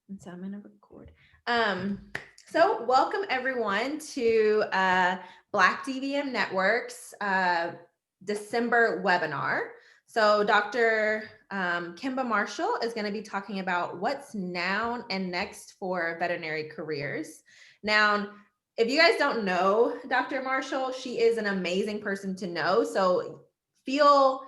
And so I'm gonna record. So welcome everyone to Black DVM Network's December webinar. So Dr. Kemba Marshall is going to be talking about what's now and next for veterinary careers. Now, if you guys don't know Dr. Marshall, she is an amazing person to know. So feel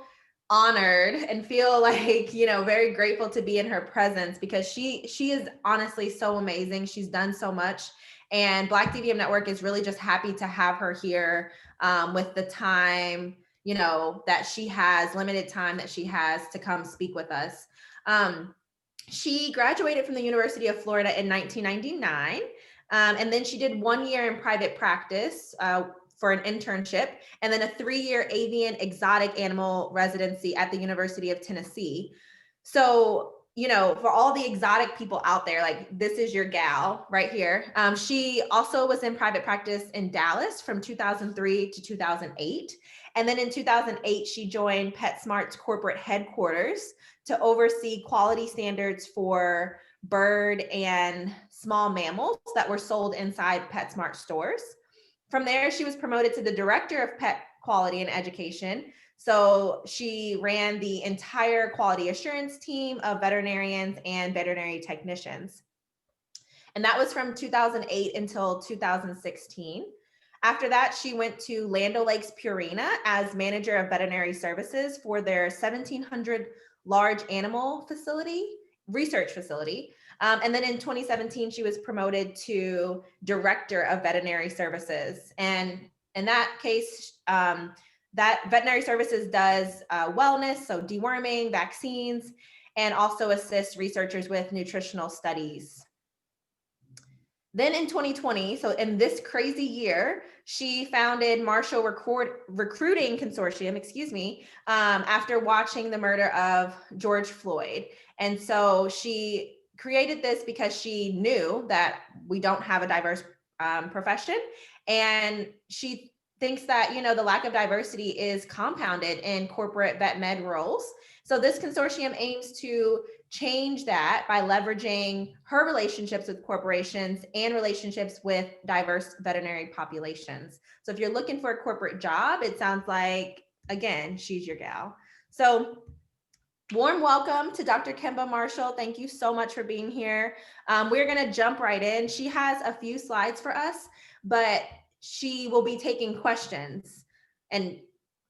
honored and feel like, you know, very grateful to be in her presence because she is honestly so amazing. She's done so much, and Black DVM Network is really just happy to have her here with the time, you know, that she has, limited time that she has to come speak with us. She graduated from the University of Florida in 1999, and then she did 1 year in private practice for an internship, and then a 3-year avian exotic animal residency at the University of Tennessee. So, you know, for all the exotic people out there, like, this is your gal right here. She also was in private practice in Dallas from 2003 to 2008. And then in 2008, she joined PetSmart's corporate headquarters to oversee quality standards for bird and small mammals that were sold inside PetSmart stores. From there, she was promoted to the Director of Pet Quality and Education. So she ran the entire quality assurance team of veterinarians and veterinary technicians. And that was from 2008 until 2016. After that, she went to Land O Lakes Purina as Manager of Veterinary Services for their 1,700 large animal research facility. And then in 2017, she was promoted to Director of Veterinary Services. And in that case, that veterinary services does wellness, so deworming, vaccines, and also assists researchers with nutritional studies. Then in 2020, so in this crazy year, she founded Marshall Recruiting Consortium, after watching the murder of George Floyd. And so she created this because she knew that we don't have a diverse profession. And she thinks that, you know, the lack of diversity is compounded in corporate vet med roles. So this consortium aims to change that by leveraging her relationships with corporations and relationships with diverse veterinary populations. So if you're looking for a corporate job, it sounds like, again, she's your gal. So warm welcome to Dr. Kemba Marshall. Thank you so much for being here. We're going to jump right in. She has a few slides for us, but she will be taking questions and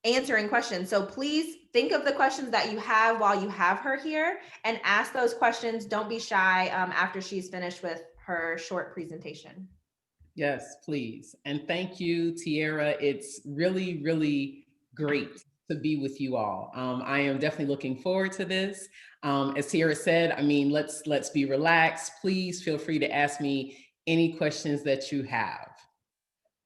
answering questions. So please think of the questions that you have while you have her here and ask those questions. Don't be shy after she's finished with her short presentation. Yes, please. And thank you, Tiara. It's really, really great to be with you all. I am definitely looking forward to this. As Tiara said, I mean, let's be relaxed. Please feel free to ask me any questions that you have.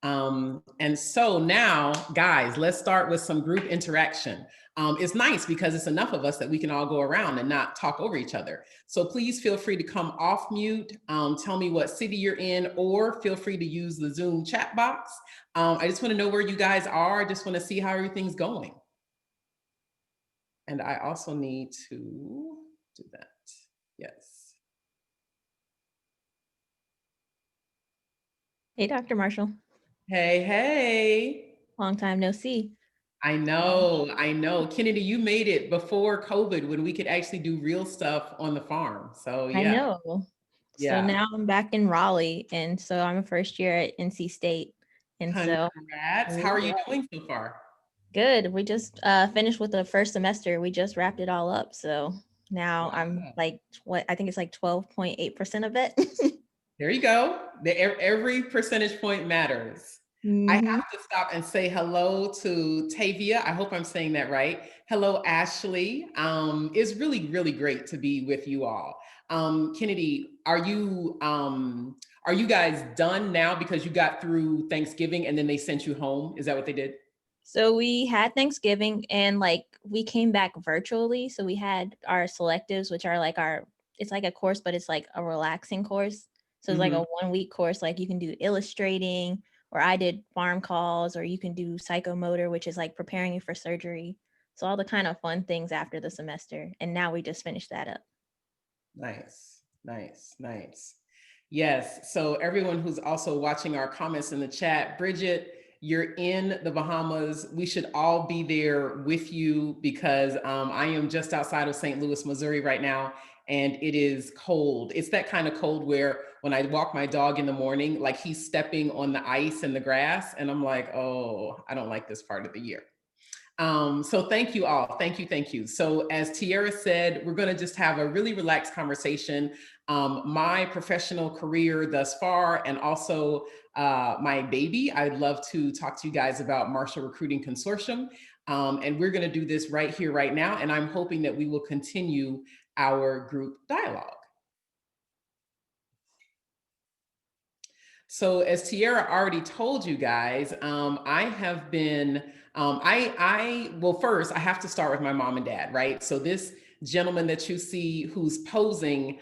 And so now, guys, let's start with some group interaction. It's nice because it's enough of us that we can all go around and not talk over each other. So please feel free to come off mute, tell me what city you're in, or feel free to use the Zoom chat box. I just want to know where you guys are. I just want to see how everything's going. And I also need to do that. Yes. Hey, Dr. Marshall. Hey, hey. Long time no see. I know. Kennedy, you made it before COVID when we could actually do real stuff on the farm. So yeah. I know. Yeah. So now I'm back in Raleigh, and so I'm a first year at NC State. And Congrats. How are you doing so far? Good. We just finished with the first semester. We just wrapped it all up. So now I'm like, I think it's like 12.8% of it. There you go. Every percentage point matters. I have to stop and say hello to Tavia. I hope I'm saying that right. Hello, Ashley. It's really, really great to be with you all. Kennedy, are you guys done now because you got through Thanksgiving and then they sent you home? Is that what they did? So we had Thanksgiving and like we came back virtually. So we had our selectives, which are like it's like a course, but it's like a relaxing course. So it's like a 1-week course, like you can do illustrating, or I did farm calls, or you can do psychomotor, which is like preparing you for surgery. So all the kind of fun things after the semester. And now we just finished that up. Nice. Nice, nice. Yes. So everyone who's also watching our comments in the chat, Bridget, you're in the Bahamas. We should all be there with you because I am just outside of St. Louis, Missouri right now, and it is cold. It's that kind of cold where when I walk my dog in the morning, like he's stepping on the ice and the grass, and I'm like, oh, I don't like this part of the year. So thank you all. Thank you. Thank you. So as Tiara said, we're going to just have a really relaxed conversation. My professional career thus far, and also my baby, I'd love to talk to you guys about Marshall Recruiting Consortium. And we're going to do this right here, right now. And I'm hoping that we will continue our group dialogue. So as Tiara already told you guys, I have been, well, first I have to start with my mom and dad, right? So this gentleman that you see who's posing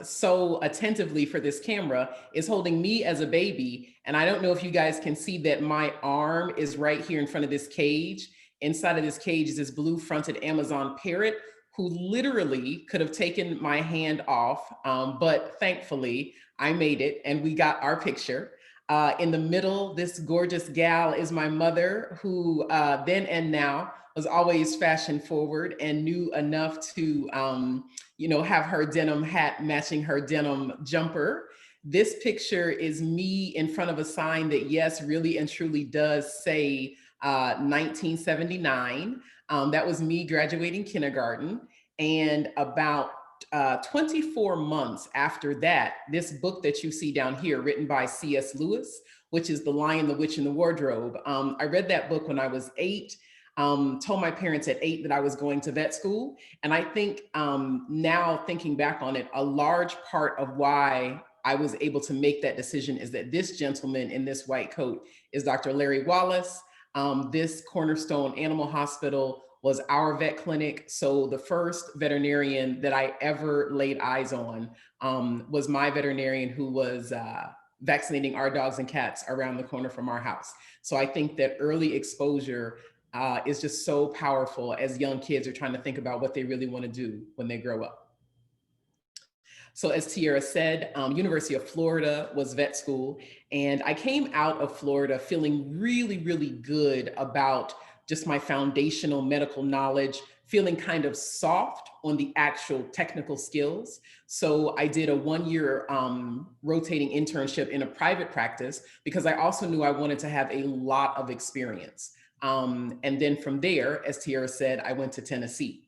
so attentively for this camera is holding me as a baby. And I don't know if you guys can see that my arm is right here in front of this cage. Inside of this cage is this blue fronted Amazon parrot who literally could have taken my hand off. But thankfully, I made it and we got our picture. In the middle, this gorgeous gal is my mother, who then and now was always fashion forward and knew enough to, have her denim hat matching her denim jumper. This picture is me in front of a sign that, yes, really and truly does say 1979. That was me graduating kindergarten. And about 24 months after that, this book that you see down here, written by C.S. Lewis, which is The Lion, the Witch, and the Wardrobe. I read that book when I was 8, told my parents at 8 that I was going to vet school. And I think now thinking back on it, a large part of why I was able to make that decision is that this gentleman in this white coat is Dr. Larry Wallace. This Cornerstone Animal Hospital was our vet clinic. So the first veterinarian that I ever laid eyes on was my veterinarian who was vaccinating our dogs and cats around the corner from our house. So I think that early exposure is just so powerful as young kids are trying to think about what they really want to do when they grow up. So as Tiara said, University of Florida was vet school. And I came out of Florida feeling really, really good about just my foundational medical knowledge, feeling kind of soft on the actual technical skills. So I did a 1-year rotating internship in a private practice because I also knew I wanted to have a lot of experience. And then from there, as Tiara said, I went to Tennessee.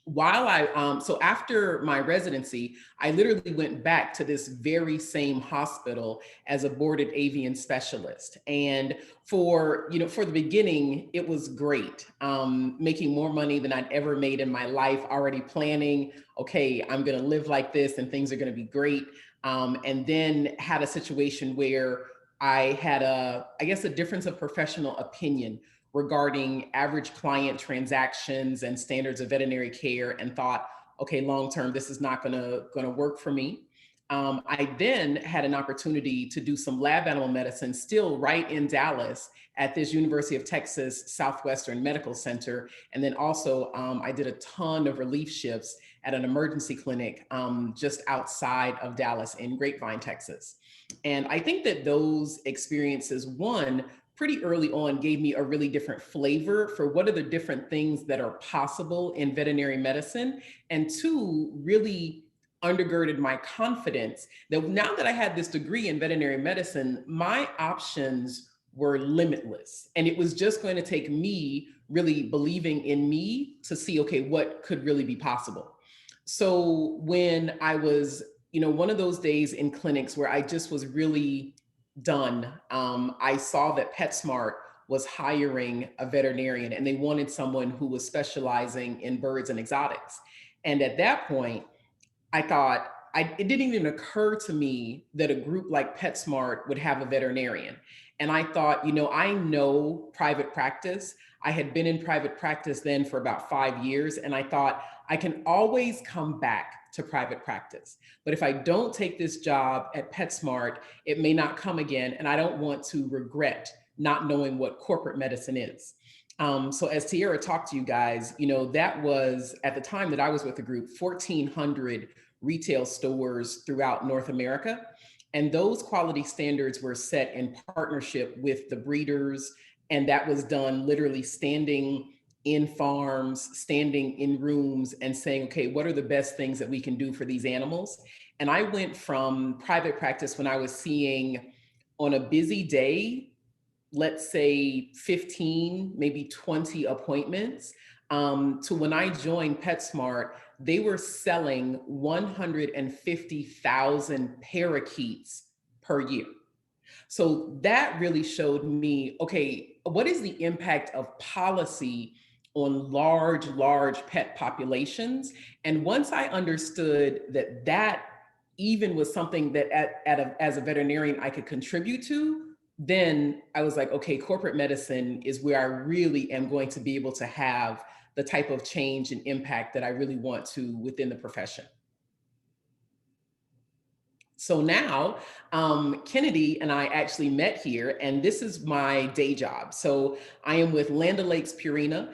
So after my residency, I literally went back to this very same hospital as a boarded avian specialist. And for the beginning, it was great. Making more money than I'd ever made in my life, already planning, okay, I'm gonna live like this and things are gonna be great. And then had a situation where I had a difference of professional opinion regarding average client transactions and standards of veterinary care, and thought, okay, long-term, this is not gonna work for me. I then had an opportunity to do some lab animal medicine, still right in Dallas at this University of Texas Southwestern Medical Center. And then also I did a ton of relief shifts at an emergency clinic just outside of Dallas in Grapevine, Texas. And I think that those experiences, one, pretty early on gave me a really different flavor for what are the different things that are possible in veterinary medicine. And two, really undergirded my confidence that now that I had this degree in veterinary medicine, my options were limitless. And it was just going to take me really believing in me to see, okay, what could really be possible. So when I was, one of those days in clinics where I just was really done, I saw that PetSmart was hiring a veterinarian and they wanted someone who was specializing in birds and exotics. And at that point, I thought, it didn't even occur to me that a group like PetSmart would have a veterinarian. And I thought, I know private practice. I had been in private practice then for about 5 years. And I thought, I can always come back to private practice. But if I don't take this job at PetSmart, it may not come again. And I don't want to regret not knowing what corporate medicine is. So as Tiara talked to you guys, that was, at the time that I was with the group, 1,400 retail stores throughout North America. And those quality standards were set in partnership with the breeders. And that was done literally standing in farms, standing in rooms and saying, okay, what are the best things that we can do for these animals? And I went from private practice when I was seeing on a busy day, let's say 15, maybe 20 appointments, to when I joined PetSmart, they were selling 150,000 parakeets per year. So that really showed me, okay, what is the impact of policy on large pet populations? And once I understood that that even was something that as a veterinarian I could contribute to, then I was like, okay, corporate medicine is where I really am going to be able to have the type of change and impact that I really want to within the profession. So now, Kennedy and I actually met here, and this is my day job. So I am with Land O Lakes Purina.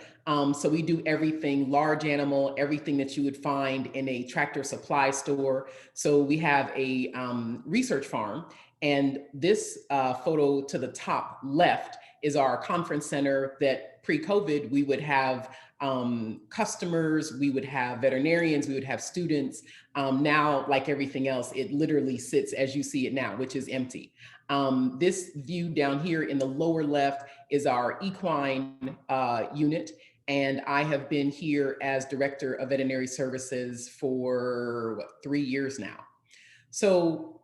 So we do everything large animal, everything that you would find in a Tractor Supply store. So we have a research farm, and this photo to the top left is our conference center that pre-COVID we would have customers, we would have veterinarians, we would have students. Now, like everything else, it literally sits as you see it now, which is empty. This view down here in the lower left is our equine unit. And I have been here as Director of Veterinary Services for 3 years now. So,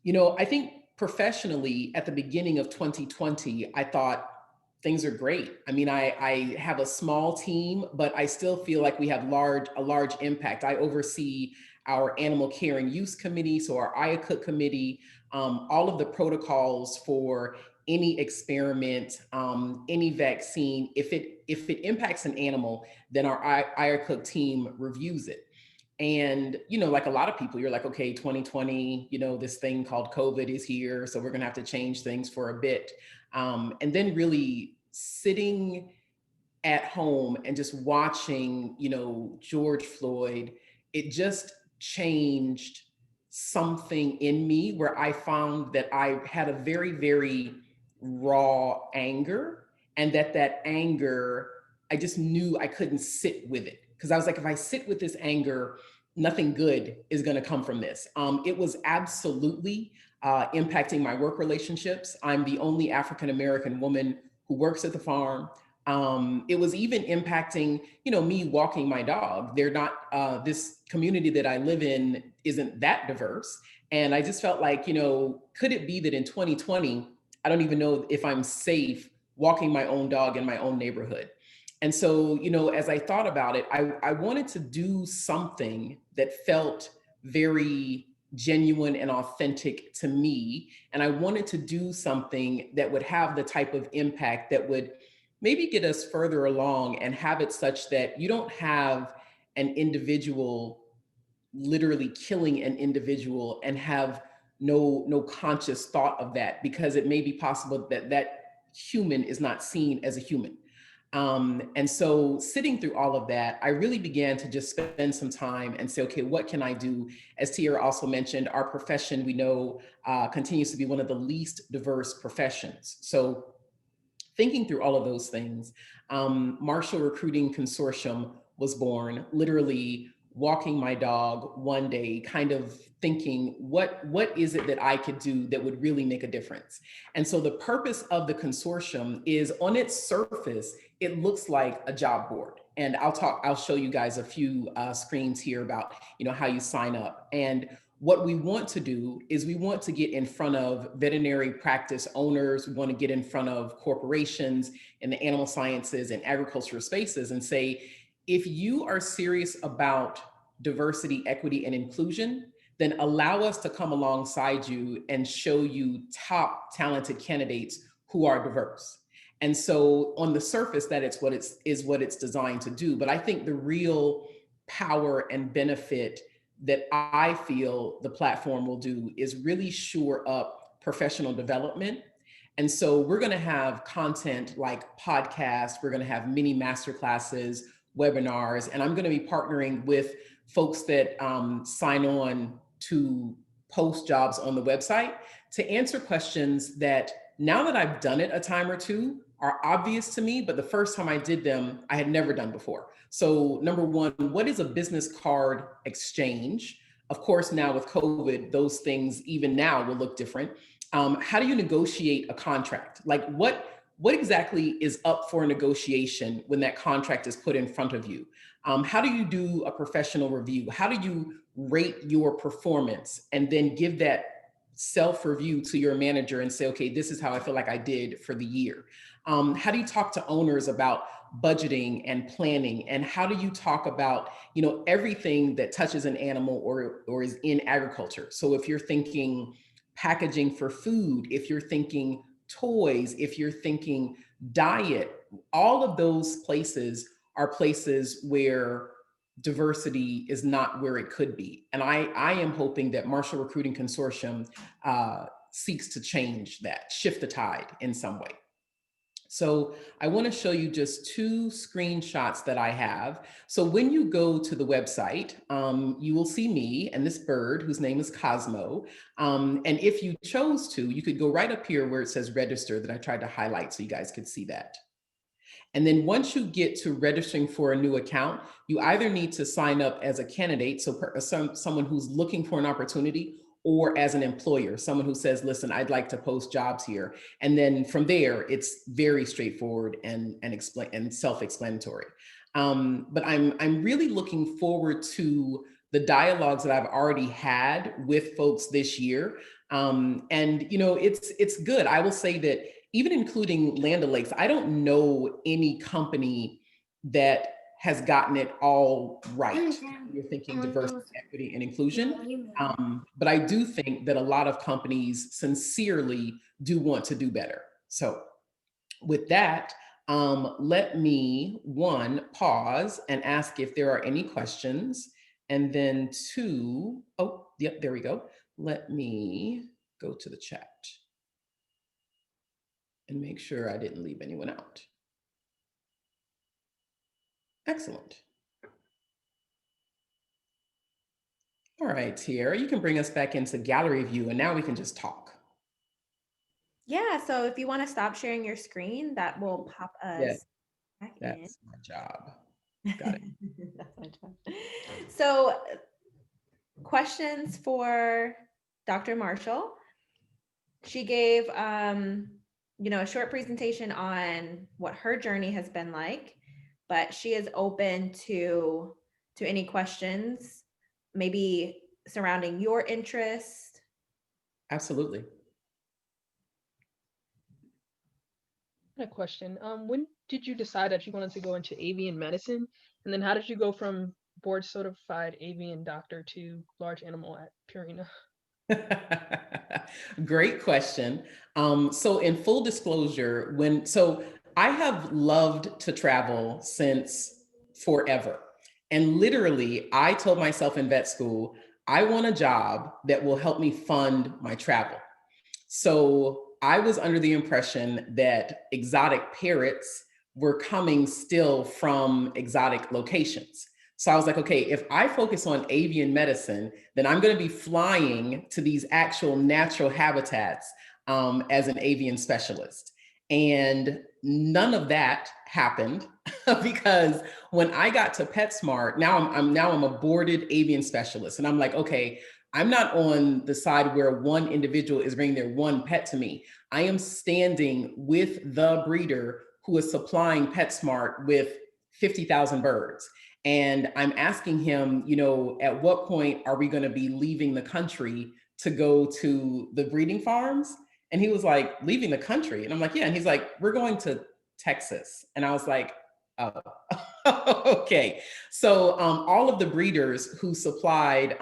you know, I think professionally at the beginning of 2020, I thought, things are great. I mean, I have a small team, but I still feel like we have a large impact. I oversee our animal care and use committee, so our IACUC committee, all of the protocols for any experiment, any vaccine. If it impacts an animal, then our IACUC team reviews it. And, you know, like a lot of people, you're like, okay, 2020, you know, this thing called COVID is here, so we're gonna have to change things for a bit. And then really sitting at home and just watching, you know, George Floyd, it just changed something in me where I found that I had a very, very raw anger, and that anger, I just knew I couldn't sit with it. Because I was like, if I sit with this anger, nothing good is going to come from this. It was absolutely impacting my work relationships. I'm the only African-American woman who works at the farm. It was even impacting, you know, me walking my dog. They're not, this community that I live in isn't that diverse. And I just felt like, you know, could it be that in 2020, I don't even know if I'm safe walking my own dog in my own neighborhood. And so, you know, as I thought about it, I wanted to do something that felt very genuine and authentic to me. And I wanted to do something that would have the type of impact that would maybe get us further along and have it such that you don't have an individual literally killing an individual and have no conscious thought of that, because it may be possible that that human is not seen as a human. And so sitting through all of that, I really began to just spend some time and say, okay, what can I do? As Tiara also mentioned, our profession, we know, continues to be one of the least diverse professions. So thinking through all of those things, Marshall Recruiting Consortium was born, literally walking my dog one day, kind of thinking, what is it that I could do that would really make a difference? And so the purpose of the consortium is, on its surface, it looks like a job board. And I'll show you guys a few screens here about, you know, how you sign up. And what we want to do is we want to get in front of veterinary practice owners. We want to get in front of corporations in the animal sciences and agricultural spaces and say, if you are serious about diversity, equity, and inclusion, then allow us to come alongside you and show you top talented candidates who are diverse. And so on the surface, that is what it's designed to do. But I think the real power and benefit that I feel the platform will do is really shore up professional development. And so we're going to have content like podcasts, we're going to have mini masterclasses, webinars, and I'm going to be partnering with folks that sign on to post jobs on the website to answer questions that, now that I've done it a time or two, are obvious to me, but the first time I did them, I had never done before. So number one, what is a business card exchange? Of course, now with COVID, those things even now will look different. How do you negotiate a contract? Like what exactly is up for negotiation when that contract is put in front of you? How do you do a professional review? How do you rate your performance and then give that self-review to your manager and say, okay, this is how I feel like I did for the year? How do you talk to owners about budgeting and planning? And how do you talk about, everything that touches an animal or is in agriculture? So if you're thinking packaging for food, if you're thinking toys, if you're thinking diet, all of those places are places where diversity is not where it could be. And I am hoping that Marshall Recruiting Consortium seeks to change that, shift the tide in some way. So I want to show you just two screenshots that I have. So when you go to the website, you will see me and this bird whose name is Cosmo. And if you chose to, you could go right up here where it says register that I tried to highlight so you guys could see that. And then once you get to registering for a new account, you either need to sign up as a candidate, so someone who's looking for an opportunity, or as an employer, someone who says, listen, I'd like to post jobs here. And then from there, it's very straightforward and self-explanatory. But I'm really looking forward to the dialogues that I've already had with folks this year. And it's good. I will say that even including Land O Lakes, I don't know any company that has gotten it all right. You're thinking diversity, equity, and inclusion. But I do think that a lot of companies sincerely do want to do better. So with that, let me, one, pause and ask if there are any questions. And then two, oh, yep, there we go. Let me go to the chat and make sure I didn't leave anyone out. Excellent. All right, Tiara, you can bring us back into gallery view and now we can just talk. Yeah, so if you want to stop sharing your screen, that will pop us back in. That's my job. Got it. That's my job. So questions for Dr. Marshall. She gave a short presentation on what her journey has been like, but she is open to any questions, maybe surrounding your interest. Absolutely. I had a question. When did you decide that you wanted to go into avian medicine? And then how did you go from board certified avian doctor to large animal at Purina? Great question. So in full disclosure, I have loved to travel since forever. And literally, I told myself in vet school, I want a job that will help me fund my travel. So I was under the impression that exotic parrots were coming still from exotic locations. So I was like, okay, if I focus on avian medicine, then I'm going to be flying to these actual natural habitats as an avian specialist. And none of that happened because when I got to PetSmart, now I'm a boarded avian specialist. And I'm like, okay, I'm not on the side where one individual is bringing their one pet to me. I am standing with the breeder who is supplying PetSmart with 50,000 birds. And I'm asking him, at what point are we going to be leaving the country to go to the breeding farms? And he was like, leaving the country? And I'm like, yeah. And he's like, we're going to Texas. And I was like, oh, okay. So all of the breeders who supplied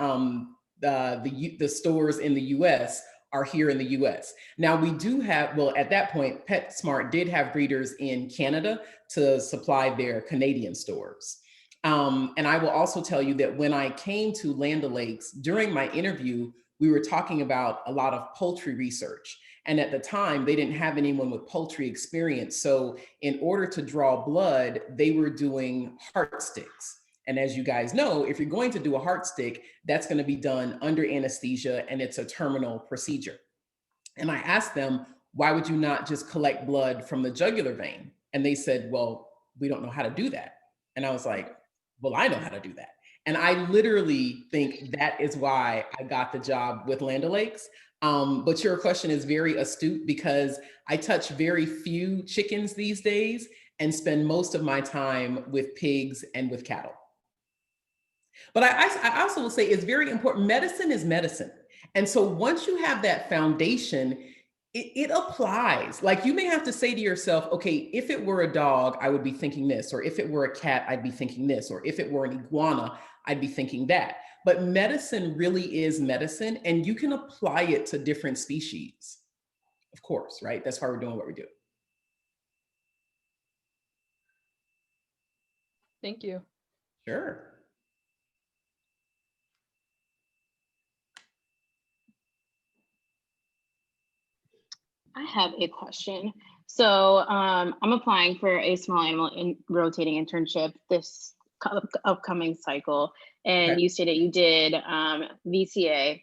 the stores in the US are here in the US. Now we do have, well, at that point, PetSmart did have breeders in Canada to supply their Canadian stores. And I will also tell you that when I came to Land O Lakes, during my interview, we were talking about a lot of poultry research. And at the time, they didn't have anyone with poultry experience. So in order to draw blood, they were doing heart sticks. And as you guys know, if you're going to do a heart stick, that's going to be done under anesthesia and it's a terminal procedure. And I asked them, why would you not just collect blood from the jugular vein? And they said, well, we don't know how to do that. And I was like, well, I know how to do that. And I literally think that is why I got the job with Land O Lakes. But your question is very astute because I touch very few chickens these days and spend most of my time with pigs and with cattle. But I also will say it's very important. Medicine is medicine. And so once you have that foundation, it applies. Like you may have to say to yourself, okay, if it were a dog, I would be thinking this, or if it were a cat, I'd be thinking this, or if it were an iguana, I'd be thinking that. But medicine really is medicine, and you can apply it to different species, of course, right? That's why we're doing what we do. Thank you. Sure. I have a question. So I'm applying for a small animal in rotating internship this upcoming cycle. And Okay. you stated you did VCA.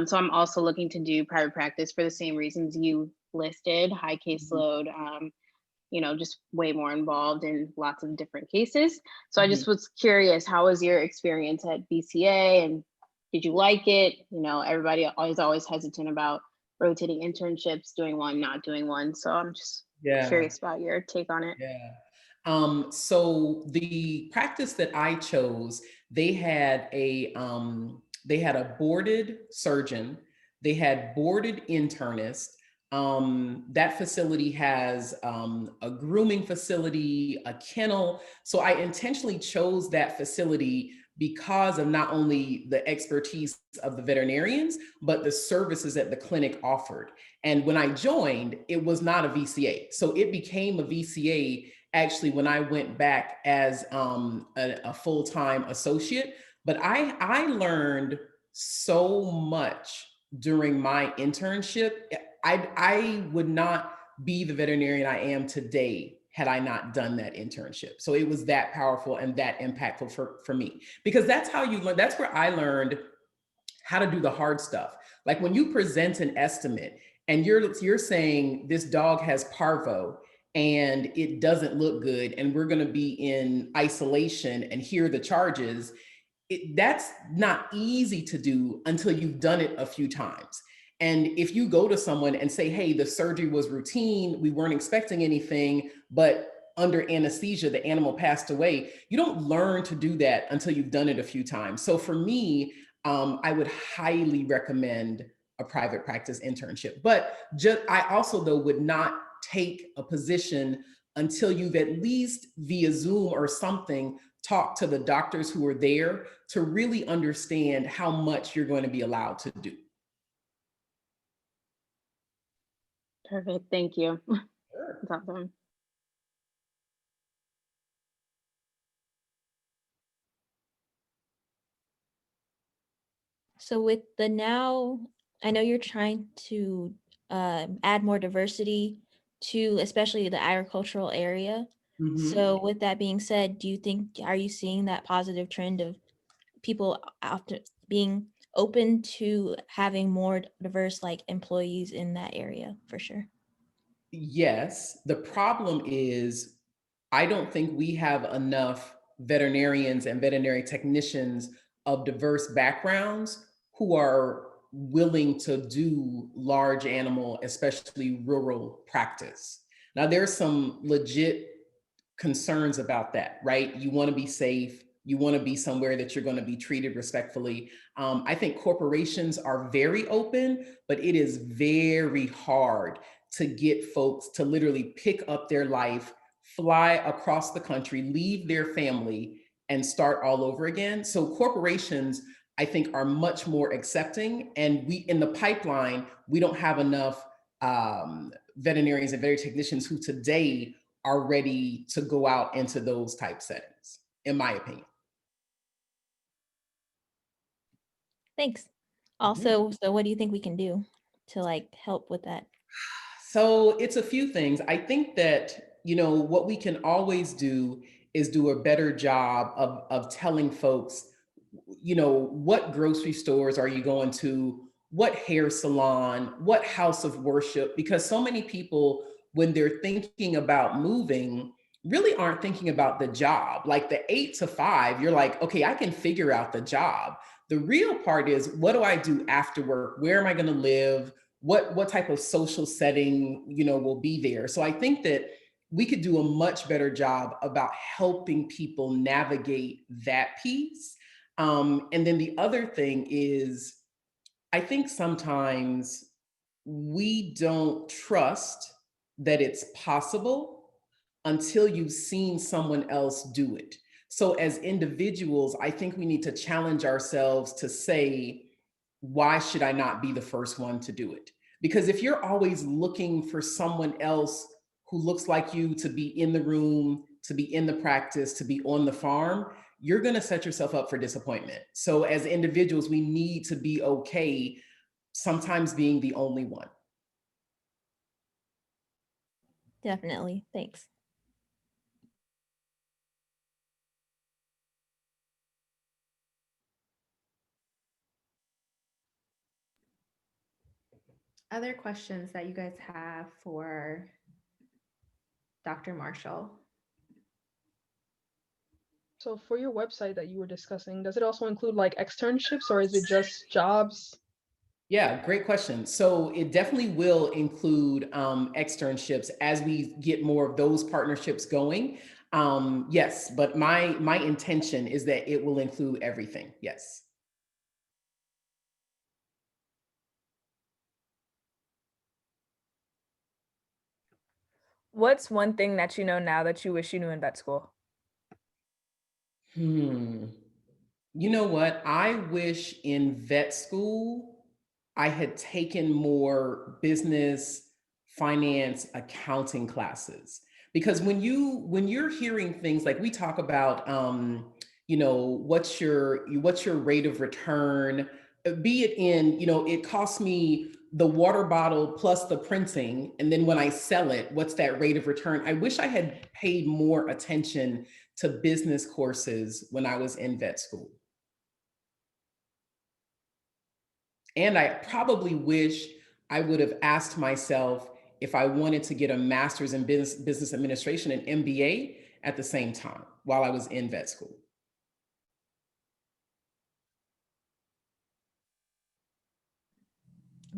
So I'm also looking to do private practice for the same reasons you listed, high caseload, you know, just way more involved in lots of different cases. So I just was curious, how was your experience at VCA and did you like it? You know, everybody always hesitant about rotating internships, doing one, not doing one. So I'm just curious about your take on it. Yeah. So the practice that I chose, they had a boarded surgeon, they had boarded internist. That facility has a grooming facility, a kennel. So I intentionally chose that facility because of not only the expertise of the veterinarians, but the services that the clinic offered. And when I joined, it was not a VCA. So it became a VCA actually when I went back as a full-time associate. But I learned so much during my internship. I would not be the veterinarian I am today had I not done that internship. So it was that powerful and that impactful for me, because that's how you learn. That's where I learned how to do the hard stuff. Like when you present an estimate and you're saying this dog has parvo and it doesn't look good and we're going to be in isolation and here are the charges, that's not easy to do until you've done it a few times. And if you go to someone and say, hey, the surgery was routine, we weren't expecting anything, but under anesthesia, the animal passed away, you don't learn to do that until you've done it a few times. So for me, I would highly recommend a private practice internship. But I also, though, would not take a position until you've at least via Zoom or something talk to the doctors who are there to really understand how much you're going to be allowed to do. Perfect. Thank you. Sure. That's awesome. So with the now, I know you're trying to add more diversity to especially the agricultural area. So with that being said, are you seeing that positive trend of people after being open to having more diverse like employees in that area for sure? Yes. The problem is, I don't think we have enough veterinarians and veterinary technicians of diverse backgrounds who are willing to do large animal, especially rural practice. Now, there's some legit concerns about that, right? You want to be safe. You want to be somewhere that you're going to be treated respectfully. I think corporations are very open, but it is very hard to get folks to literally pick up their life, fly across the country, leave their family, and start all over again. So corporations, I think, are much more accepting. And in the pipeline, we don't have enough veterinarians and veterinary technicians who today are ready to go out into those type settings, in my opinion. Thanks. Also, so what do you think we can do to like help with that? So it's a few things. I think that, what we can always do is do a better job of telling folks, what grocery stores are you going to, what hair salon, what house of worship, because so many people, when they're thinking about moving, really aren't thinking about the job. Like the 8 to 5, you're like, okay, I can figure out the job. The real part is, what do I do after work? Where am I going to live? What type of social setting, will be there? So I think that we could do a much better job about helping people navigate that piece. And then the other thing is, I think sometimes we don't trust that it's possible until you've seen someone else do it. So as individuals, I think we need to challenge ourselves to say, why should I not be the first one to do it? Because if you're always looking for someone else who looks like you to be in the room, to be in the practice, to be on the farm, you're going to set yourself up for disappointment. So as individuals, we need to be okay sometimes being the only one. Definitely. Thanks. Other questions that you guys have for Dr. Marshall? So for your website that you were discussing, does it also include like externships, or is it just jobs? Yeah, great question. So it definitely will include externships as we get more of those partnerships going. Yes, but my intention is that it will include everything. Yes. What's one thing that you know now that you wish you knew in vet school? You know what? I wish in vet school I had taken more business, finance, accounting classes. Because when you're hearing things like we talk about, what's your rate of return, be it in, it costs me the water bottle plus the printing, and then when I sell it, what's that rate of return? I wish I had paid more attention to business courses when I was in vet school. And I probably wish I would have asked myself if I wanted to get a master's in business administration and MBA at the same time while I was in vet school.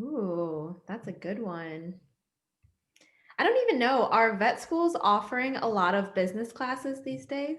Ooh, that's a good one. I don't even know, are vet schools offering a lot of business classes these days?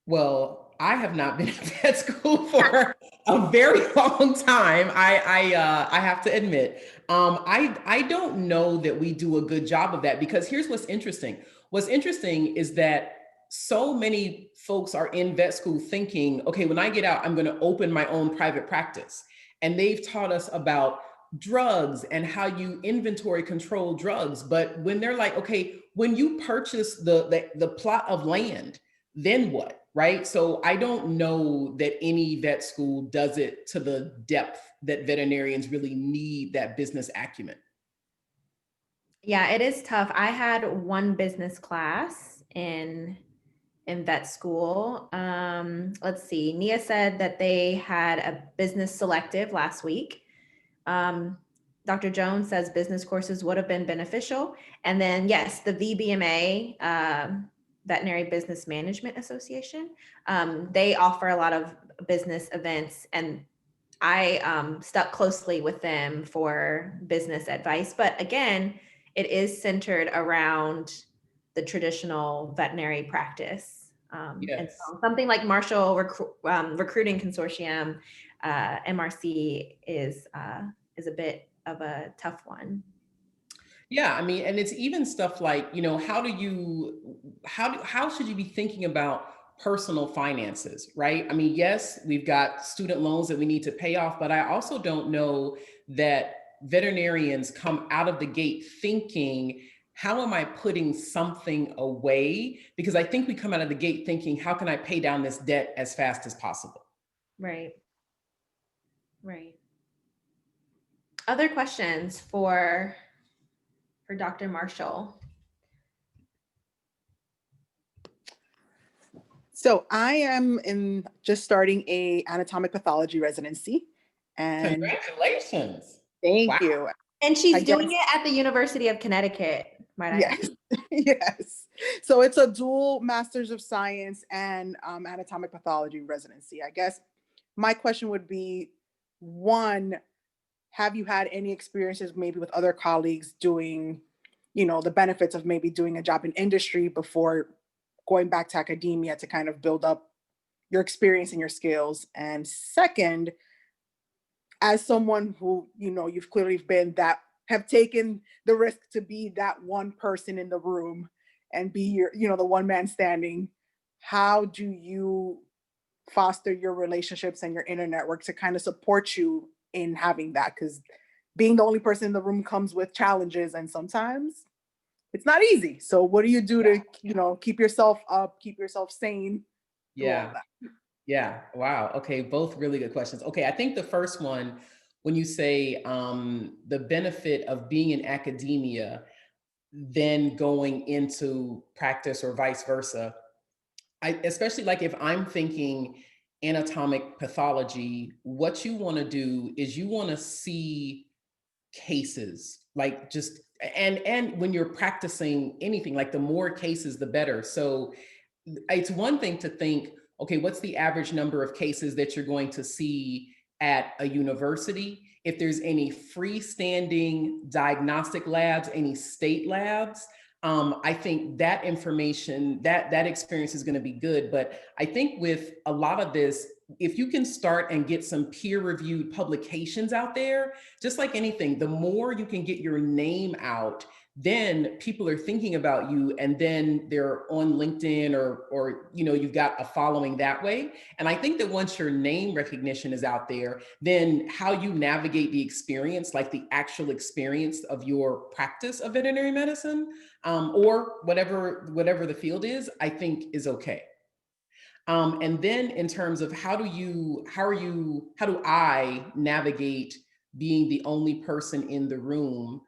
Well, I have not been in vet school for a very long time. I have to admit, I don't know that we do a good job of that, because here's what's interesting. What's interesting is that so many folks are in vet school thinking, okay, when I get out, I'm going to open my own private practice, and they've taught us about drugs and how you inventory control drugs. But when they're like, okay, when you purchase the plot of land, then what? Right? So I don't know that any vet school does it to the depth that veterinarians really need that business acumen. Yeah, it is tough. I had one business class in vet school. Let's see. Nia said that they had a business selective last week. Dr. Jones says business courses would have been beneficial. And then yes, the VBMA, Veterinary Business Management Association, they offer a lot of business events, and I stuck closely with them for business advice. But again, it is centered around the traditional veterinary practice. And Yes. so something like Marshall Recruiting Consortium, MRC, is a bit of a tough one. Yeah, I mean, and it's even stuff like, how should you be thinking about personal finances, right? I mean, yes, we've got student loans that we need to pay off, but I also don't know that veterinarians come out of the gate thinking, how am I putting something away? Because I think we come out of the gate thinking, how can I pay down this debt as fast as possible? Right. Right. Other questions for Dr. Marshall? So I am just starting a anatomic pathology residency, and Congratulations. thank Wow. you. And she's I doing guess, it at the University of Connecticut, might I add. yes, yes. So it's a dual Masters of Science and anatomic pathology residency. I guess my question would be, one, have you had any experiences maybe with other colleagues doing, the benefits of maybe doing a job in industry before going back to academia to kind of build up your experience and your skills? And second, as someone who, you've clearly been that, have taken the risk to be that one person in the room and be the one man standing, how do you foster your relationships and your inner network to kind of support you in having that? Because being the only person in the room comes with challenges, and sometimes it's not easy. So what do you do to, keep yourself up, keep yourself sane through all of Yeah. that? Yeah. Wow. Okay. Both really good questions. Okay. I think the first one, when you say the benefit of being in academia, then going into practice or vice versa, especially like if I'm thinking anatomic pathology, what you want to do is you want to see cases, like just, and when you're practicing anything, like the more cases, the better. So it's one thing to think, okay, what's the average number of cases that you're going to see at a university? If there's any freestanding diagnostic labs, any state labs, I think that information, that experience is going to be good. But I think with a lot of this, if you can start and get some peer-reviewed publications out there, just like anything, the more you can get your name out, then people are thinking about you, and then they're on LinkedIn or you've got a following that way. And I think that once your name recognition is out there, then how you navigate the experience, like the actual experience of your practice of veterinary medicine, or whatever the field is, I think is okay. And then in terms of how do I navigate being the only person in the room?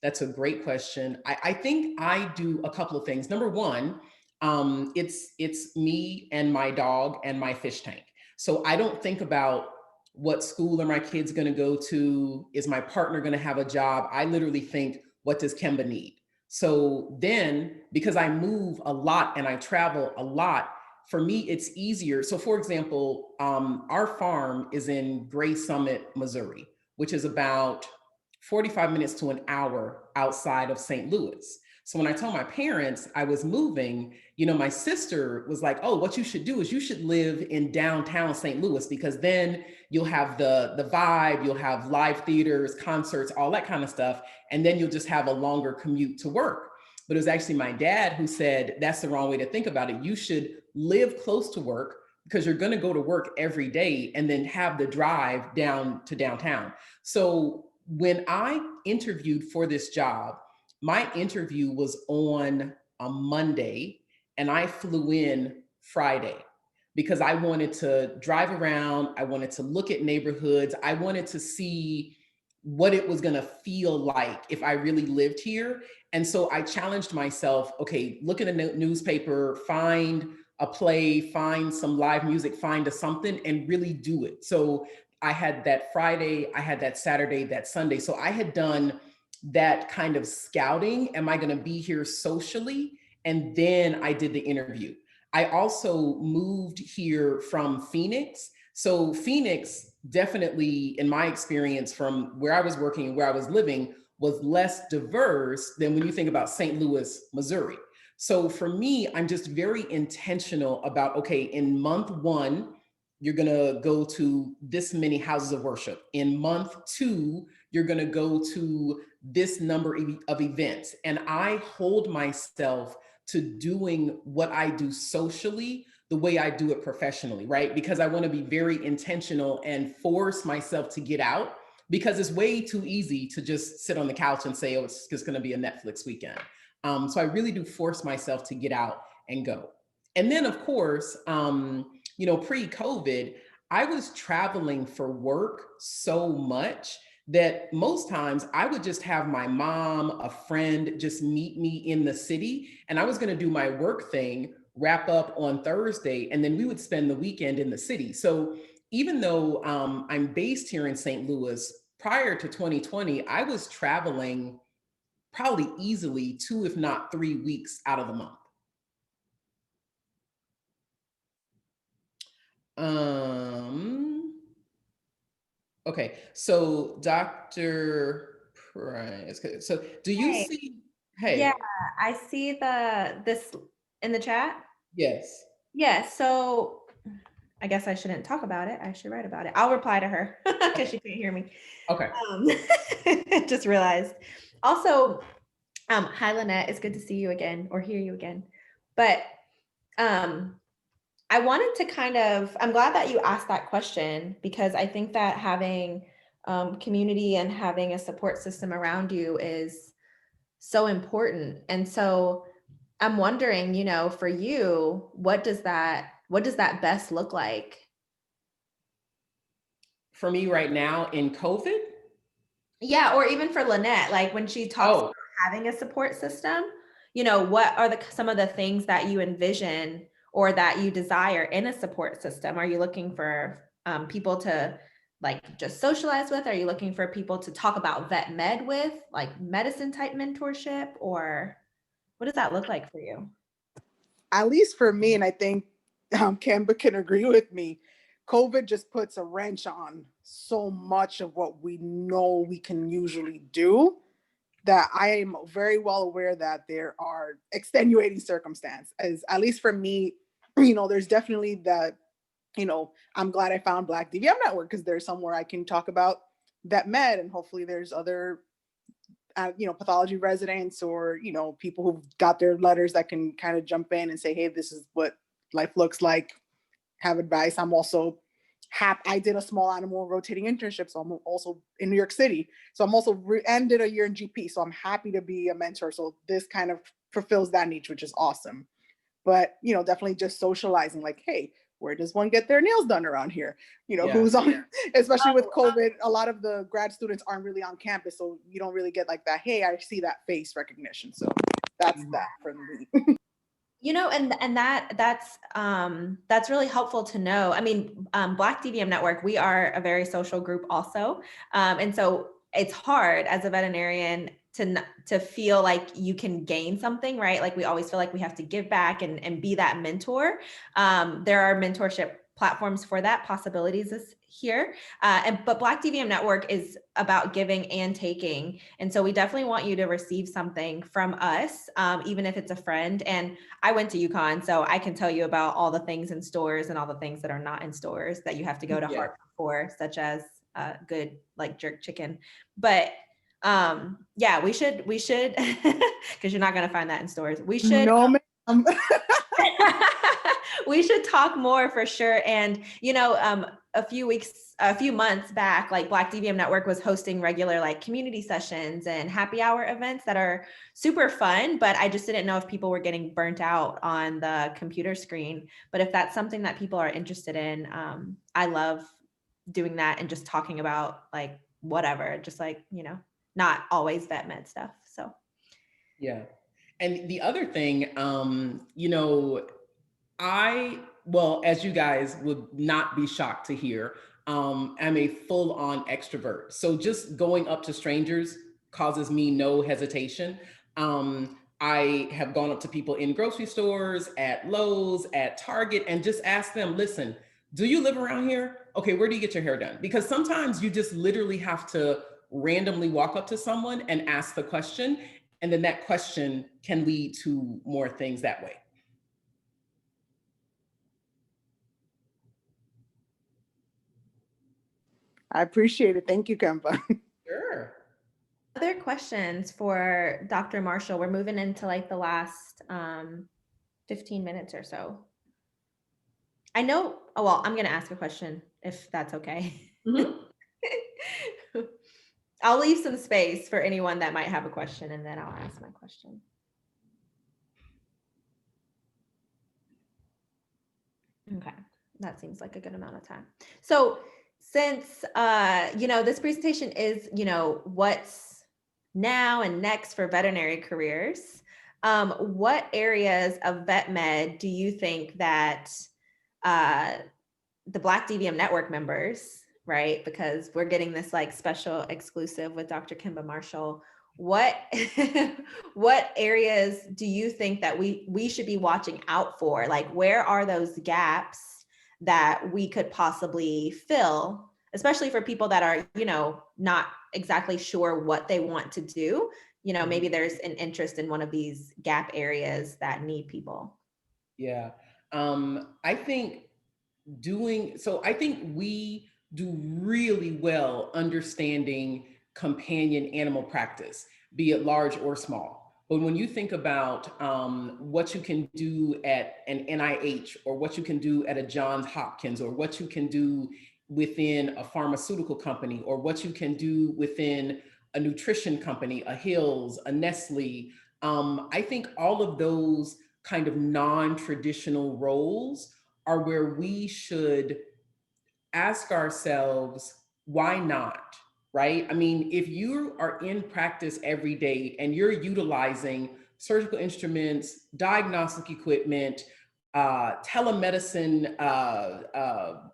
That's a great question. I think I do a couple of things. Number one, it's me and my dog and my fish tank. So I don't think about what school are my kids going to go to? Is my partner going to have a job? I literally think, what does Kemba need? So then, because I move a lot and I travel a lot, for me, it's easier. So for example, our farm is in Gray Summit, Missouri, which is about 45 minutes to an hour outside of St. Louis. So when I told my parents I was moving, my sister was like, oh, what you should do is you should live in downtown St. Louis, because then you'll have the vibe, you'll have live theaters, concerts, all that kind of stuff. And then you'll just have a longer commute to work. But it was actually my dad who said, that's the wrong way to think about it. You should live close to work, because you're going to go to work every day and then have the drive down to downtown. So when I interviewed for this job, my interview was on a Monday and I flew in Friday because I wanted to drive around. I wanted to look at neighborhoods. I wanted to see what it was going to feel like if I really lived here. And so I challenged myself, okay, look at a newspaper, find a play, find some live music, find a something, and really do it. So I had that Friday, I had that Saturday, that Sunday. So I had done that kind of scouting. Am I going to be here socially? And then I did the interview. I also moved here from Phoenix. So Phoenix, definitely in my experience from where I was working and where I was living, was less diverse than when you think about St. Louis, Missouri. So for me, I'm just very intentional about, okay, in month one, you're gonna go to this many houses of worship. In month two, you're gonna go to this number of events. And I hold myself to doing what I do socially the way I do it professionally, right? Because I want to be very intentional and force myself to get out, because it's way too easy to just sit on the couch and say, oh, it's just going to be a Netflix weekend. So I really do force myself to get out and go. And then of course, pre-COVID, I was traveling for work so much that most times I would just have my mom, a friend, just meet me in the city, and I was going to do my work thing wrap up on Thursday, and then we would spend the weekend in the city. So even though I'm based here in St. Louis, prior to 2020, I was traveling probably easily 2, if not 3 weeks out of the month. Okay, so Dr. Price, so do you Hey. see, Yeah, hey, I see this in the chat. yes. Yeah, so I guess I shouldn't talk about it. I should write about it. I'll reply to her because she can't hear me. Okay. Just realized. Also, hi Lynette, it's good to see you again or hear you again. But I wanted to I'm glad that you asked that question, because I think that having community and having a support system around you is so important. And so I'm wondering, for you, what does that best look like? For me right now in COVID? Yeah, or even for Lynette, like when she talks about having a support system, what are some of the things that you envision or that you desire in a support system? Are you looking for people to like just socialize with? Are you looking for people to talk about vet med with, like medicine type mentorship, or what does that look like for you? At least for me, and I think Kemba can agree with me, COVID just puts a wrench on so much of what we know we can usually do, that I am very well aware that there are extenuating circumstances. As at least for me, there's definitely that, I'm glad I found Black DVM Network, because there's somewhere I can talk about vet med, and hopefully there's other pathology residents or people who've got their letters that can kind of jump in and say, hey, this is what life looks like, have advice. I'm also I did a small animal rotating internship, so I'm also in New York City, so I'm also and did a year in GP, so I'm happy to be a mentor. So this kind of fulfills that niche, which is awesome. But definitely just socializing, like, hey, where does one get their nails done around here? Who's on, especially with COVID, a lot of the grad students aren't really on campus, so you don't really get like that, hey, I see that face recognition. So that's that for me. And that's really helpful to know. I mean, Black DVM Network, we are a very social group also. And so it's hard as a veterinarian to feel like you can gain something, right? Like we always feel like we have to give back and be that mentor. There are mentorship platforms for that, possibilities is here. But Black DVM Network is about giving and taking. And so we definitely want you to receive something from us, even if it's a friend. And I went to UConn, so I can tell you about all the things in stores and all the things that are not in stores that you have to go to Hartford for, such as good like jerk chicken. But yeah, we should, because you're not going to find that in stores. We should. No, ma'am. We should talk more for sure. And, a few months back, like Black DVM Network was hosting regular like community sessions and happy hour events that are super fun, but I just didn't know if people were getting burnt out on the computer screen. But if that's something that people are interested in, I love doing that and just talking about like whatever, just like, not always vet med stuff. So. Yeah. And the other thing, as you guys would not be shocked to hear, I'm a full-on extrovert. So just going up to strangers causes me no hesitation. I have gone up to people in grocery stores, at Lowe's, at Target, and just asked them, listen, do you live around here? Okay, where do you get your hair done? Because sometimes you just literally have to randomly walk up to someone and ask the question, and then that question can lead to more things that way. I appreciate it. Thank you, Kemba. Sure. Other questions for Dr. Marshall? We're moving into like the last 15 minutes or so. I know, I'm going to ask a question if that's okay. Mm-hmm. I'll leave some space for anyone that might have a question, and then I'll ask my question. Okay, that seems like a good amount of time. So since, this presentation is, what's now and next for veterinary careers, What areas of vet med do you think that the Black DVM network members, right? Because we're getting this like special exclusive with Dr. Kemba Marshall. What what areas do you think that we should be watching out for? Like, where are those gaps that we could possibly fill, especially for people that are, you know, not exactly sure what they want to do? You know, maybe there's an interest in one of these gap areas that need people. Yeah. I think I think we do really well understanding companion animal practice, be it large or small. But when you think about what you can do at an NIH, or what you can do at a Johns Hopkins, or what you can do within a pharmaceutical company, or what you can do within a nutrition company, a Hills, a Nestle, I think all of those kind of non-traditional roles are where we should ask ourselves, why not? Right? I mean, if you are in practice every day and you're utilizing surgical instruments, diagnostic equipment, telemedicine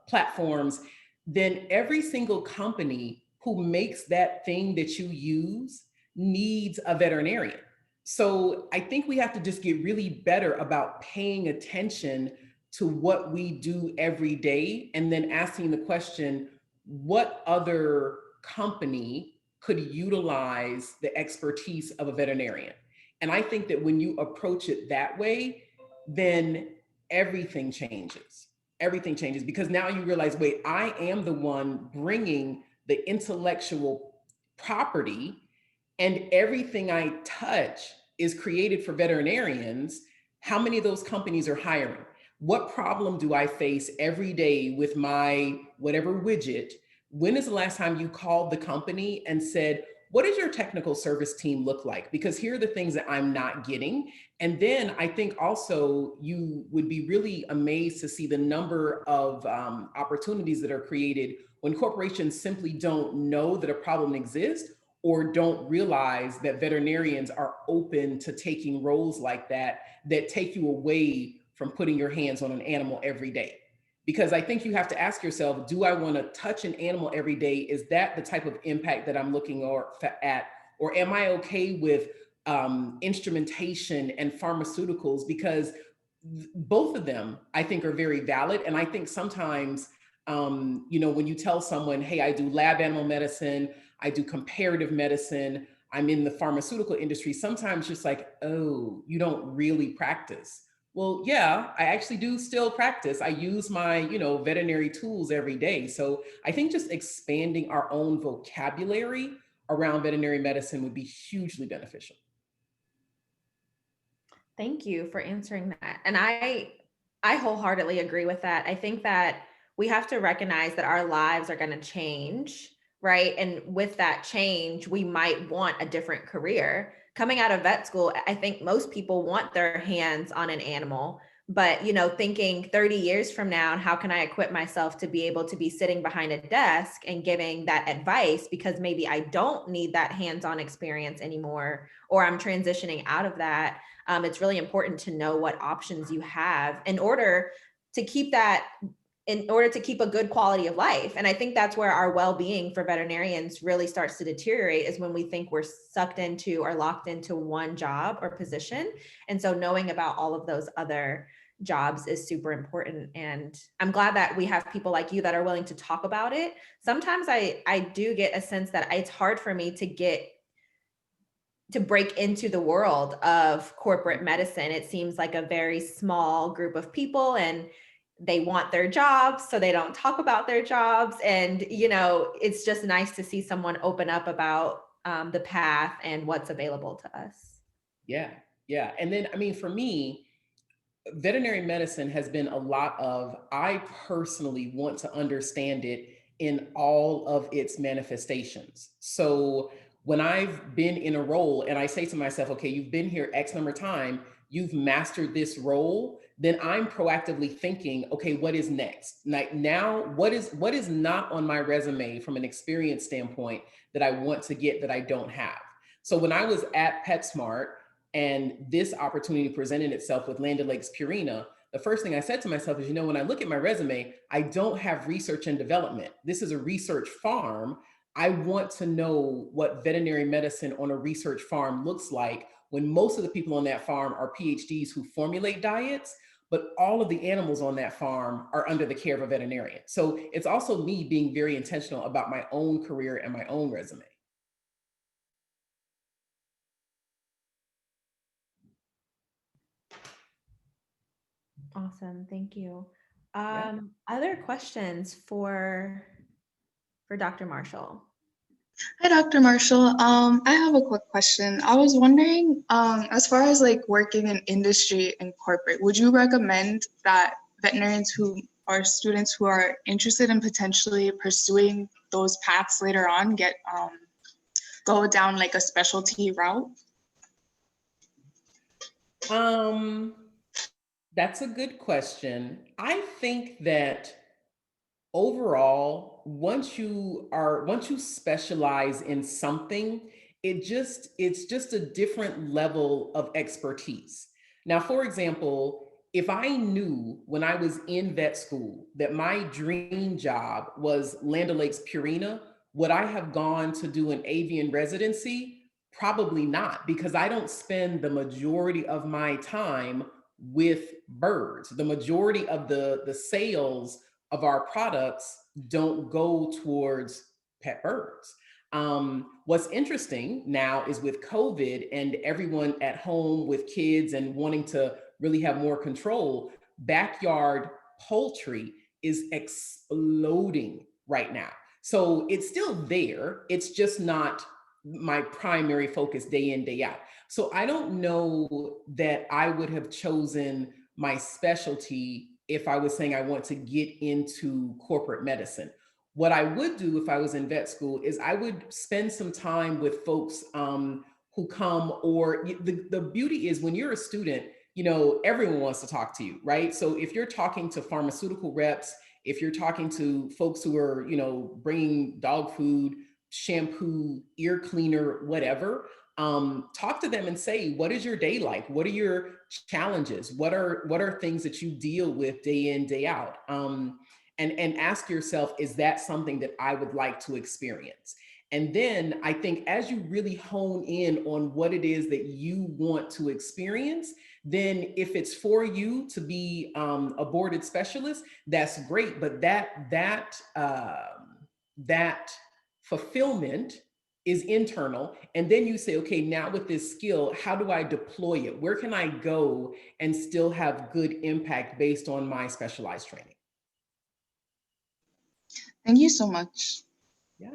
platforms, then every single company who makes that thing that you use needs a veterinarian. So I think we have to just get really better about paying attention to what we do every day, and then asking the question, what other company could utilize the expertise of a veterinarian? And I think that when you approach it that way, then everything changes. Everything changes, because now you realize, wait, I am the one bringing the intellectual property, and everything I touch is created for veterinarians. How many of those companies are hiring? What problem do I face every day with my whatever widget? When is the last time you called the company and said, what does your technical service team look like? Because here are the things that I'm not getting. And then I think also you would be really amazed to see the number of opportunities that are created when corporations simply don't know that a problem exists, or don't realize that veterinarians are open to taking roles like that take you away from putting your hands on an animal every day. Because I think you have to ask yourself, do I want to touch an animal every day? Is that the type of impact that I'm looking at? Or am I okay with instrumentation and pharmaceuticals? Because both of them, I think, are very valid. And I think sometimes, you know, when you tell someone, hey, I do lab animal medicine, I do comparative medicine, I'm in the pharmaceutical industry, sometimes just like, oh, you don't really practice. Well, yeah, I actually do still practice. I use my, you know, veterinary tools every day. So I think just expanding our own vocabulary around veterinary medicine would be hugely beneficial. Thank you for answering that. And I wholeheartedly agree with that. I think that we have to recognize that our lives are going to change, right? And with that change, we might want a different career. Coming out of vet school, I think most people want their hands on an animal, but you know, thinking 30 years from now, how can I equip myself to be able to be sitting behind a desk and giving that advice, because maybe I don't need that hands-on experience anymore, or I'm transitioning out of that. It's really important to know what options you have in order to keep that, in order to keep a good quality of life. And I think that's where our well-being for veterinarians really starts to deteriorate, is when we think we're sucked into or locked into one job or position. And so knowing about all of those other jobs is super important. And I'm glad that we have people like you that are willing to talk about it. Sometimes I do get a sense that it's hard for me to break into the world of corporate medicine. It seems like a very small group of people, and they want their jobs, so they don't talk about their jobs. And, you know, it's just nice to see someone open up about the path and what's available to us. Yeah, yeah. And then, I mean, for me, veterinary medicine has been a lot of, I personally want to understand it in all of its manifestations. So when I've been in a role and I say to myself, okay, you've been here X number of time, you've mastered this role, then I'm proactively thinking, okay, what is next? Like now, what is not on my resume from an experience standpoint that I want to get that I don't have? So when I was at PetSmart, and this opportunity presented itself with Land O Lakes Purina, the first thing I said to myself is, you know, when I look at my resume, I don't have research and development. This is a research farm. I want to know what veterinary medicine on a research farm looks like when most of the people on that farm are PhDs who formulate diets, but all of the animals on that farm are under the care of a veterinarian. So it's also me being very intentional about my own career and my own resume. Awesome, thank you. Yeah. Other questions for Dr. Marshall? Hi, Dr. Marshall. I have a quick question. I was wondering, as far as like working in industry and corporate, would you recommend that veterinarians who are students who are interested in potentially pursuing those paths later on go down like a specialty route? That's a good question. I think that overall, once you specialize in something, it's just a different level of expertise. Now, for example, if I knew when I was in vet school that my dream job was Land O Lakes Purina, would I have gone to do an avian residency? Probably not, because I don't spend the majority of my time with birds. The majority of the sales of our products don't go towards pet birds. What's interesting now is with COVID and everyone at home with kids and wanting to really have more control, backyard poultry is exploding right now. So it's still there. It's just not my primary focus day in, day out. So I don't know that I would have chosen my specialty if I was saying I want to get into corporate medicine. What I would do if I was in vet school is I would spend some time with folks who come, or the beauty is when you're a student, you know, everyone wants to talk to you, right? So if you're talking to pharmaceutical reps, if you're talking to folks who are, you know, bringing dog food, shampoo, ear cleaner, whatever, talk to them and say, what is your day like? What are your challenges? What are things that you deal with day in, day out? And ask yourself, is that something that I would like to experience? And then I think as you really hone in on what it is that you want to experience, then if it's for you to be a boarded specialist, that's great. But that fulfillment is internal. And then you say, okay, now with this skill, how do I deploy it? Where can I go and still have good impact based on my specialized training? Thank you so much. Yeah.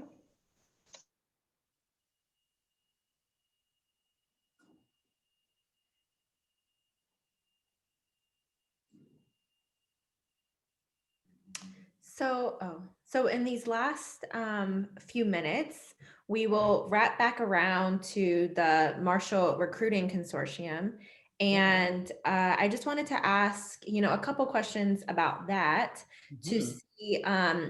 So in these last few minutes, we will wrap back around to the Marshall Recruiting Consortium. And I just wanted to ask, you know, a couple questions about that to see,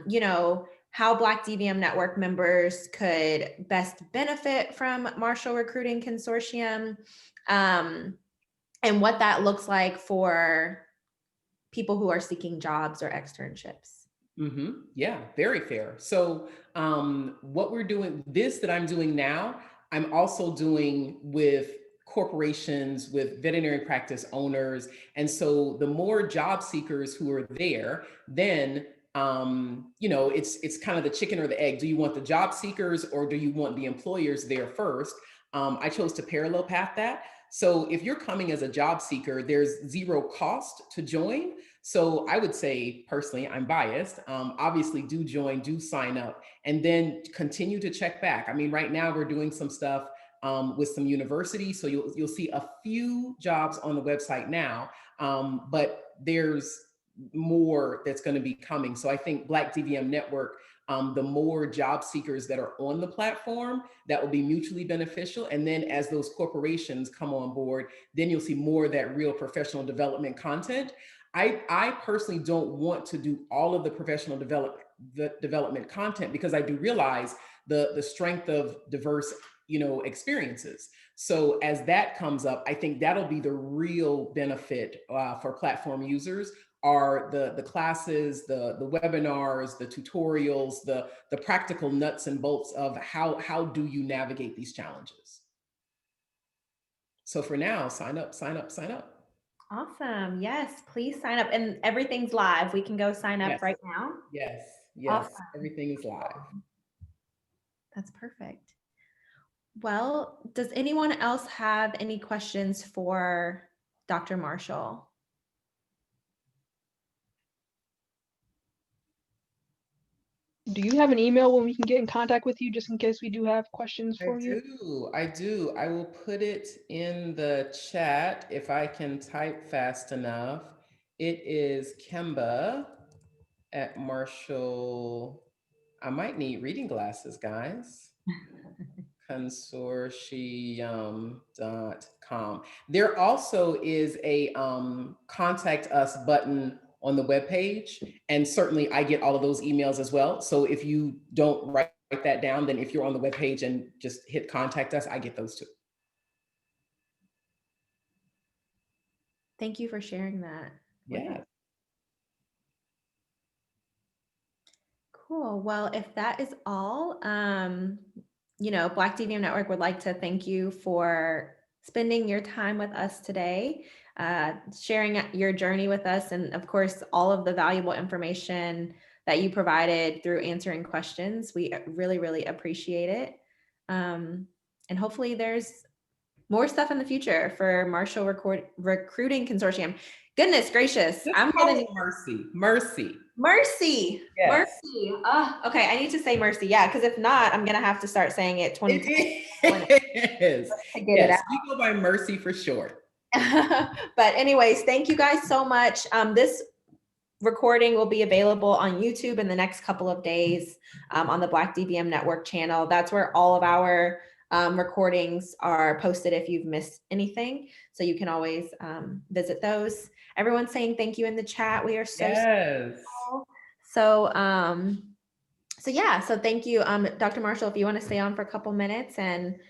you know, how Black DVM Network members could best benefit from Marshall Recruiting Consortium, and what that looks like for people who are seeking jobs or externships. Yeah, very fair. So what we're doing, this that I'm doing now, I'm also doing with corporations, with veterinary practice owners. And so the more job seekers who are there, then you know, it's kind of the chicken or the egg. Do you want the job seekers or do you want the employers there first? I chose to parallel path that. So if you're coming as a job seeker, there's zero cost to join. So I would say personally, I'm biased. Obviously, do join, do sign up, and then continue to check back. I mean, right now we're doing some stuff with some universities, so you'll see a few jobs on the website now, but there's more that's going to be coming. So I think Black DVM Network, the more job seekers that are on the platform, that will be mutually beneficial. And then as those corporations come on board, then you'll see more of that real professional development content. I personally don't want to do all of the professional development content because I do realize the strength of diverse experiences. So as that comes up, I think that'll be the real benefit for platform users, are the classes, the webinars, the tutorials, the practical nuts and bolts of how do you navigate these challenges. So for now, sign up, sign up, sign up. Awesome. Yes, please sign up. And everything's live. We can go sign up right now. Yes, Awesome. everything is live. That's perfect. Well, does anyone else have any questions for Dr. Marshall? Do you have an email when we can get in contact with you, just in case we do have questions for you? I do. I will put it in the chat if I can type fast enough. It is Kemba at Marshall. I might need reading glasses, guys. Consortium.com. There also is a contact us button on the webpage, and certainly I get all of those emails as well. So if you don't write that down, then if you're on the webpage and just hit contact us, I get those too. Thank you for sharing that. Yeah. Cool. Well, if that is all, Black DVM Network would like to thank you for spending your time with us today, sharing your journey with us, and of course, all of the valuable information that you provided through answering questions. We really, really appreciate it. And hopefully there's more stuff in the future for Marshall Recruiting Consortium. Goodness gracious. I'm calling Mercy. Yes. Mercy. Okay, I need to say Mercy. Yeah, because if not, I'm going to have to start saying it 20 times. It is. Yes, we go by Mercy for short. But anyways, thank you guys so much. This recording will be available on YouTube in the next couple of days on the Black DVM Network channel. That's where all of our recordings are posted if you've missed anything. So you can always visit those. Everyone's saying thank you in the chat. We are so So thank you. Dr. Marshall, if you want to stay on for a couple minutes and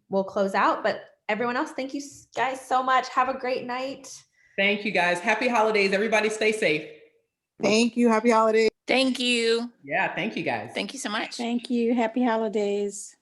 we'll close out. But everyone else, thank you guys so much. Have a great night. Thank you guys. Happy holidays. Everybody stay safe. Thank you. Happy holidays. Thank you. Yeah, thank you guys. Thank you so much. Thank you. Happy holidays.